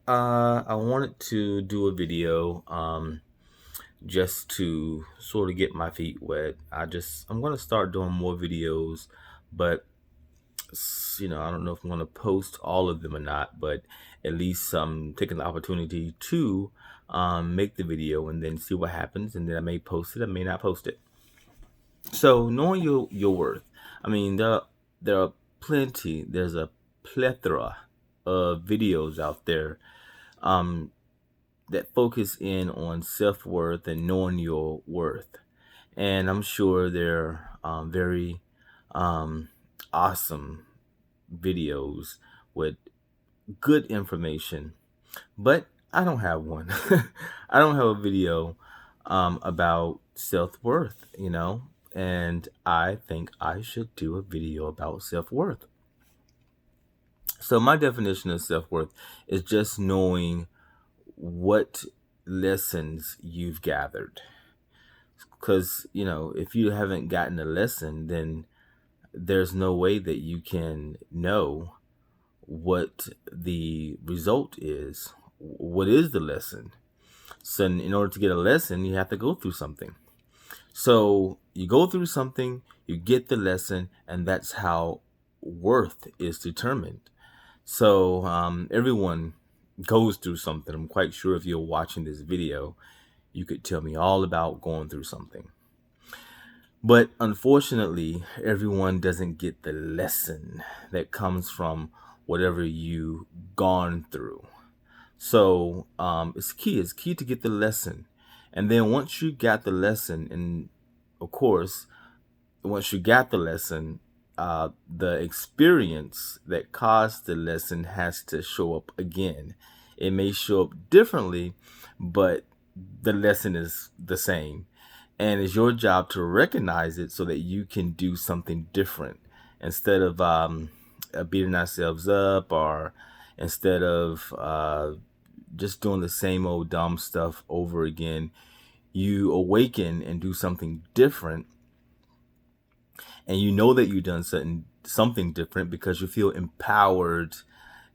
I wanted to do a video just to sort of get my feet wet. I'm gonna start doing more videos, but I don't know if I'm gonna post all of them or not, but at least taking the opportunity to make the video and then see what happens, and then I may post it, I may not post it. So knowing your worth, I mean there are there's a plethora of videos out there um that focus in on self worth and knowing your worth. And I'm sure they're very um, awesome videos with good information. But I don't have one. I don't have a video about self worth, and I think I should do a video about self worth. So, my definition of self worth is just knowing what lessons you've gathered. Because, if you haven't gotten a lesson, then there's no way that you can know what the result is. What is the lesson? So, in order to get a lesson, you have to go through something. So, you go through something, you get the lesson, and that's how worth is determined. So, everyone goes through something. I'm quite sure if you're watching this video, you could tell me all about going through something. But unfortunately, everyone doesn't get the lesson that comes from whatever you've gone through. So it's key. It's key to get the lesson. And then once you got the lesson, and of course, once you got the lesson, the experience that caused the lesson has to show up again. It may show up differently, but the lesson is the same. And it's your job to recognize it so that you can do something different instead of beating ourselves up, or instead of just doing the same old dumb stuff over again. You awaken and do something different, and you know that you've done something different because you feel empowered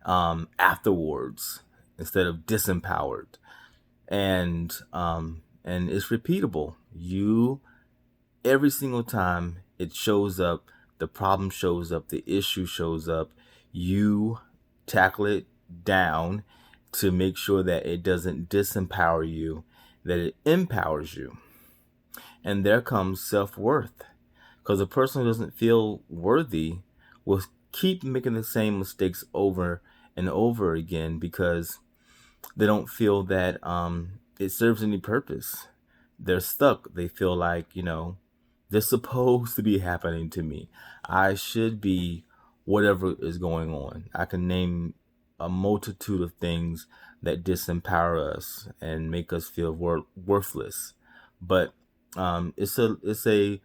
afterwards instead of disempowered. And it's repeatable. You Every single time it shows up, the problem shows up, the issue shows up, you tackle it down to make sure that it doesn't disempower you, that it empowers you. And there comes self-worth, because a person who doesn't feel worthy will keep making the same mistakes over and over again because they don't feel that it serves any purpose. They're stuck. They feel like, this is supposed to be happening to me. I should be whatever is going on. I can name a multitude of things that disempower us and make us feel worthless. But it's a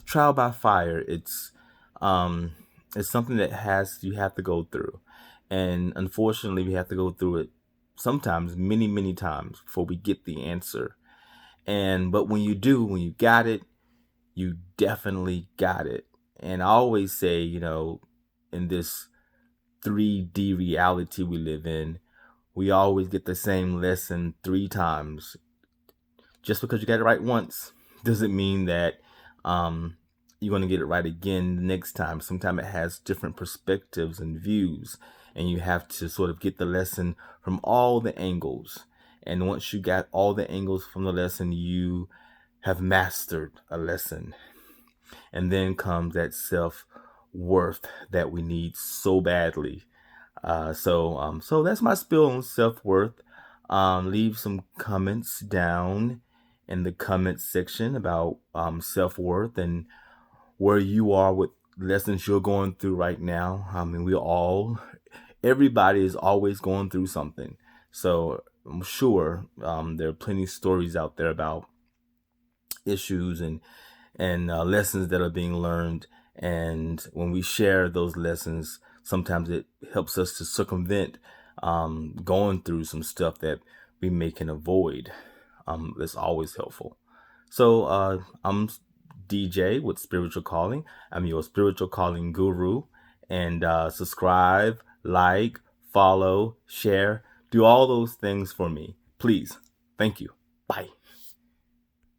trial by fire. It's something that has you have to go through, and unfortunately, we have to go through it sometimes, many times before we get the answer. But when you do, when you got it, you definitely got it. And I always say, in this 3D reality we live in, we always get the same lesson three times. Just because you got it right once doesn't mean that you're going to get it right again the next time. Sometimes it has different perspectives and views, and you have to sort of get the lesson from all the angles. And once you got all the angles from the lesson, you have mastered a lesson. And then comes that self worth that we need so badly. So that's my spill on self worth. Leave some comments down in the comments section about self worth and where you are with lessons you're going through right now. I mean, everybody is always going through something. So I'm sure there are plenty of stories out there about issues and lessons that are being learned. And when we share those lessons, sometimes it helps us to circumvent going through some stuff that we may can avoid. That's always helpful. So I'm DJ with Spiritual Calling. I'm your spiritual calling guru. And subscribe, like, follow, share, do all those things for me. Please. Thank you. Bye.